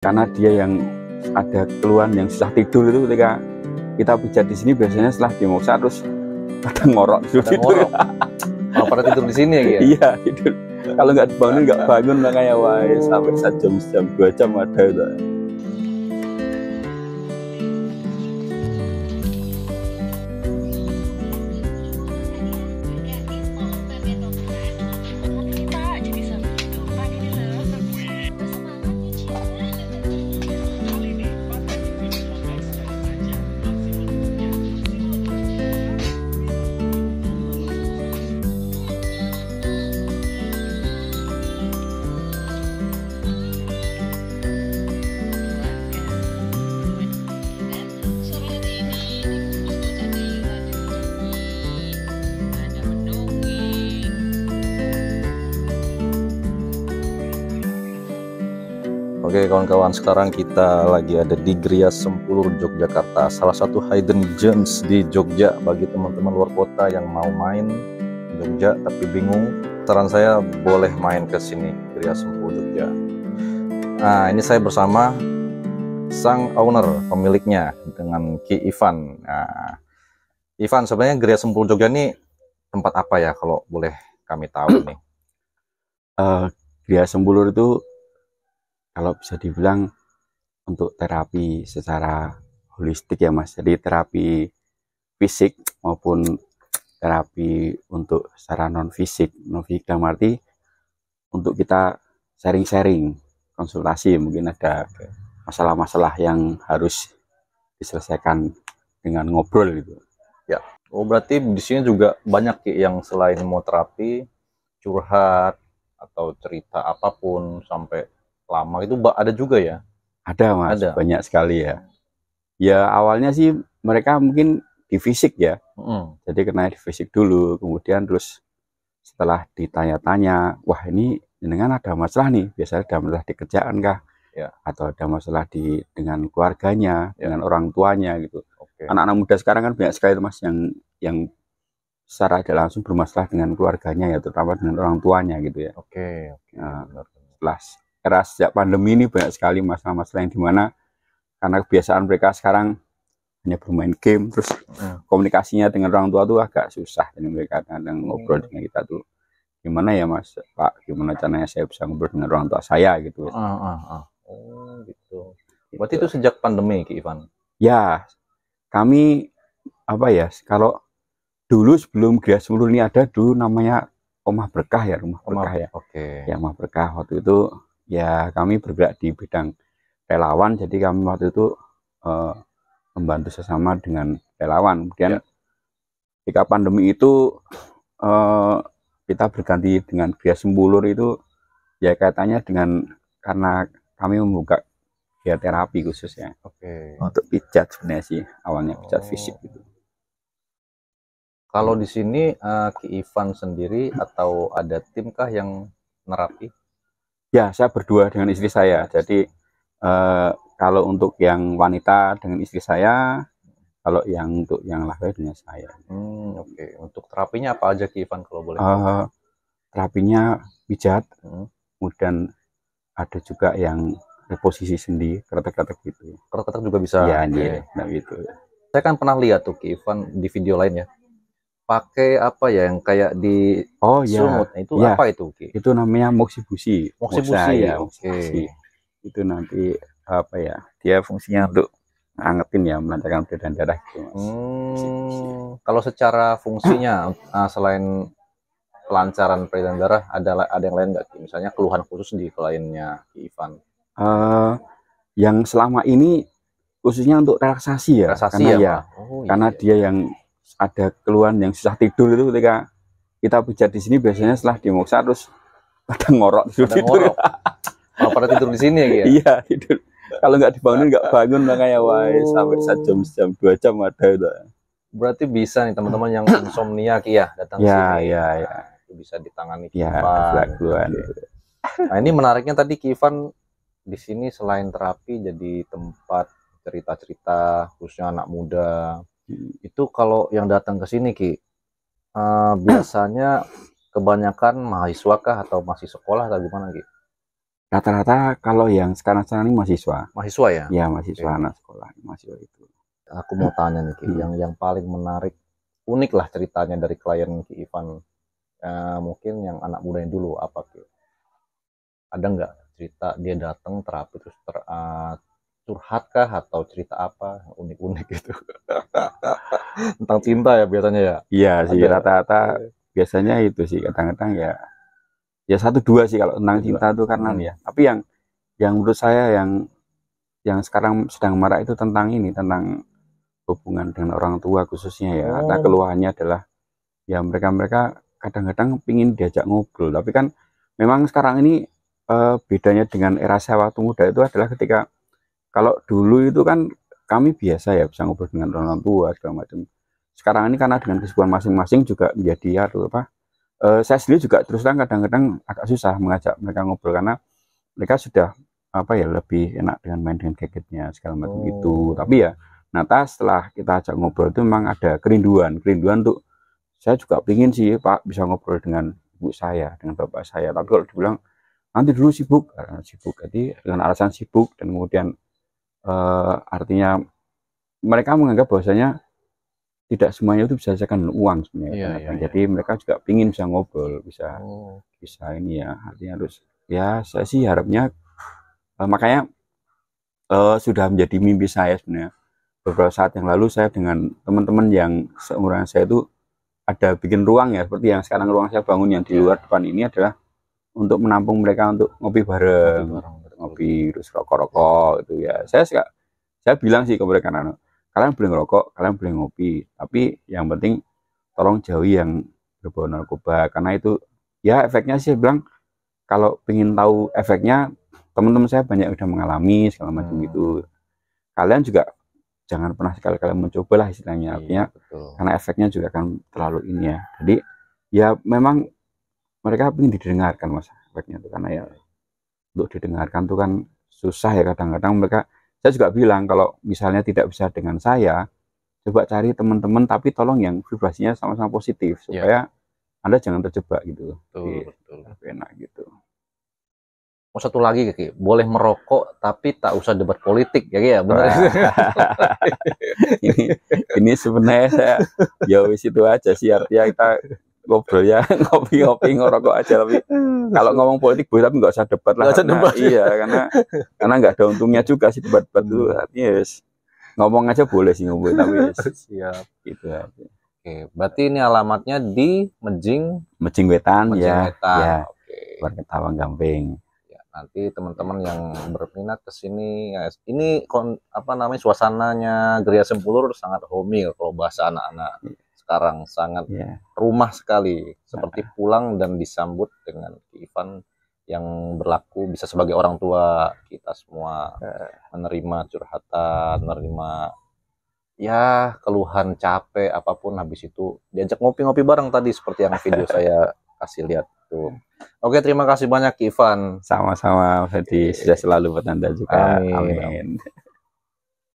karena dia yang ada keluhan yang susah tidur itu ketika kita pijat di sini biasanya setelah dimoksa terus pada ngorok tidur. Oh, pada tidur di sini ya? Iya, tidur. Kalau nggak dibangunin nggak bangun makanya wah sampai 1 jam 2 jam ada itu. Oke kawan-kawan, sekarang kita lagi ada di Gria Sempulur, Yogyakarta. Salah satu hidden gems di Jogja bagi teman-teman luar kota yang mau main Jogja tapi bingung. Saran saya boleh main ke sini, Gria Sempulur Jogja. Nah, ini saya bersama sang owner, pemiliknya dengan Ki Ivan. Nah, Ivan, sebenarnya Gria Sempulur Jogja ini tempat apa ya kalau boleh kami tahu nih? Gria Sempulur itu kalau bisa dibilang untuk terapi secara holistik ya Mas, jadi terapi fisik maupun terapi untuk secara non fisik dalam arti untuk kita sharing-sharing, konsultasi, mungkin ada masalah-masalah yang harus diselesaikan dengan ngobrol gitu ya. Oh, berarti di sini juga banyak yang selain mau terapi, curhat atau cerita apapun sampai lama itu ada juga ya? Ada Mas, banyak sekali ya. Ya awalnya sih mereka mungkin di fisik ya, jadi kena di fisik dulu, kemudian terus setelah ditanya-tanya, wah ini dengan ada masalah nih, biasanya ada masalah di kerjaan kah, ya, atau ada masalah dengan keluarganya, ya, dengan orang tuanya gitu. Anak-anak muda sekarang kan banyak sekali Mas yang secara tidak langsung bermasalah dengan keluarganya ya, terutama dengan orang tuanya gitu ya. Nah, setelah era sejak pandemi ini banyak sekali masalah-masalah yang dimana karena kebiasaan mereka sekarang hanya bermain game, terus komunikasinya dengan orang tua tuh agak susah, dan mereka kadang ngobrol dengan kita tuh gimana ya Mas Pak, gimana caranya saya bisa ngobrol dengan orang tua saya gitu. Oh gitu. Berarti itu sejak pandemi Ki Ivan? Ya, kami apa ya, kalau dulu sebelum Gria Sempulur ini ada dulu namanya Omah Berkah ya, Rumah Berkah ya. Ya, Omah Berkah waktu itu ya kami bergerak di bidang relawan, jadi kami waktu itu membantu sesama dengan relawan. Kemudian ketika pandemi itu kita berganti dengan Gria Sempulur itu ya kaitannya dengan karena kami membuka ya terapi khusus ya. Untuk pijat sebenarnya sih awalnya, pijat fisik gitu. Kalau di sini Ki Ivan sendiri atau ada tim kah yang nerapi? Ya, saya berdua dengan istri saya. Jadi kalau untuk yang wanita dengan istri saya, kalau yang untuk yang laki dengan saya. Untuk terapinya apa aja Ki Ivan kalau boleh? Terapinya pijat, kemudian ada juga yang reposisi sendi, kretek-kretek gitu. Kretek juga bisa? Ya, nah gitu. Saya kan pernah lihat tuh Ki Ivan di video lain ya, pakai apa ya yang kayak di sumut, itu ya, apa itu Ki? Itu namanya moksibusi. Moksibusi ya, itu nanti apa ya, dia fungsinya untuk ngangetin ya, melancarkan peredaran darah gitu Mas. Kalau secara fungsinya selain pelancaran peredaran darah ada yang lain nggak? Misalnya keluhan khusus di kliennya Ki Ivan? Yang selama ini khususnya untuk relaksasi ya, karena dia yang ada keluhan yang susah tidur itu ketika kita pijat di sini biasanya setelah dimoksa terus pada ngorok tidur. Pada tidur di sini ya? Iya, tidur. Kalau nggak dibangunin nggak bangun makanya wah sampai 1 jam 2 jam ada itu. Berarti bisa nih teman-teman yang insomnia Ki ya datang sini. Ya. Itu bisa ditangani Ki Ivan. Nah, ini menariknya tadi Ki Ivan di sini selain terapi jadi tempat cerita-cerita khususnya anak muda. Itu kalau yang datang ke sini Ki, biasanya kebanyakan mahasiswa kah atau masih sekolah atau gimana Ki? Rata-rata kalau yang sekarang-sekarang ini mahasiswa. Mahasiswa ya? Ya, mahasiswa, anak sekolah, mahasiswa itu. Aku mau tanya nih, Ki, yang paling menarik, unik lah ceritanya dari klien Ki Ivan. Mungkin yang anak muda yang dulu, apa Ki? Ada nggak cerita dia datang terapi terus curhat kah atau cerita apa unik-unik gitu? Tentang cinta ya biasanya ya? Iya sih, rata-rata biasanya itu sih, kadang-kadang ya 1-2 sih kalau tentang cinta itu karena ya. Tapi yang menurut saya yang sekarang sedang marak itu tentang ini, tentang hubungan dengan orang tua khususnya ya. Nah, keluhannya adalah ya mereka kadang-kadang pingin diajak ngobrol, tapi kan memang sekarang ini bedanya dengan era saya waktu muda itu adalah ketika kalau dulu itu kan kami biasa ya bisa ngobrol dengan orang tua segala macam. Sekarang ini karena dengan kesibukan masing-masing juga menjadi saya sendiri juga terus terang kadang-kadang agak susah mengajak mereka ngobrol karena mereka sudah lebih enak dengan main dengan gadgetnya segala macam itu. Tapi ya Nata setelah kita ajak ngobrol itu memang ada kerinduan untuk saya juga pingin sih Pak bisa ngobrol dengan ibu saya, dengan bapak saya. Tapi kalau dibilang nanti dulu sibuk, jadi dengan alasan sibuk dan kemudian artinya mereka menganggap bahwasanya tidak semuanya itu bisa diselesaikan dengan uang sebenarnya. Jadi mereka juga pingin bisa ngobrol, bisa ini ya. Artinya harus ya saya sih harapnya makanya sudah menjadi mimpi saya sebenarnya. Beberapa saat yang lalu saya dengan teman-teman yang seumuran saya itu ada bikin ruang ya, seperti yang sekarang ruang saya bangun yang di luar depan ini adalah untuk menampung mereka untuk ngopi bareng, ngopi terus rokok-rokok itu ya. Saya bilang sih ke mereka, kalian boleh ngerokok, kalian boleh ngopi, tapi yang penting tolong jauhi yang berbau narkoba, karena itu ya efeknya sih saya bilang kalau pengen tahu efeknya teman-teman saya banyak udah mengalami segala macam gitu. Kalian juga jangan pernah sekali-kali mencoba lah istilahnya, artinya karena efeknya juga akan terlalu ini ya. Jadi ya memang mereka ingin didengarkan mas efeknya itu, karena ya untuk didengarkan tuh kan susah ya kadang-kadang mereka. Saya juga bilang kalau misalnya tidak bisa dengan saya, coba cari teman-teman tapi tolong yang vibrasinya sama-sama positif supaya Anda jangan terjebak gitu. Betul. Enak gitu. Oh, satu lagi Ki, boleh merokok tapi tak usah debat politik ya benar. ini sebenarnya saya ya wis itu aja sih, artinya kita ngobrol ya ngopi-ngopi ngerokok aja, tapi kalau ngomong politik boleh tapi nggak usah debat lah. Iya karena nggak ada untungnya juga sih debat-debat itu, artinya yes, ngomong aja boleh sih ngobrol tapi siap gitu aja. Oke, berarti ini alamatnya di Mejing Wetan ya. Oke. Warga Tawang Gamping. Nanti teman-teman yang berminat ke sini ya, ini suasananya Gria Sempulur sangat homey kalau bahasa anak-anak sekarang, sangat rumah sekali, seperti pulang dan disambut dengan Ivan yang berlaku bisa sebagai orang tua kita semua, menerima curhatan, menerima ya keluhan capek apapun, habis itu diajak ngopi-ngopi bareng tadi seperti yang video saya kasih lihat tuh. Oke, terima kasih banyak Ivan. Sama-sama, Fedi. Sudah selalu buat Anda juga. Amin.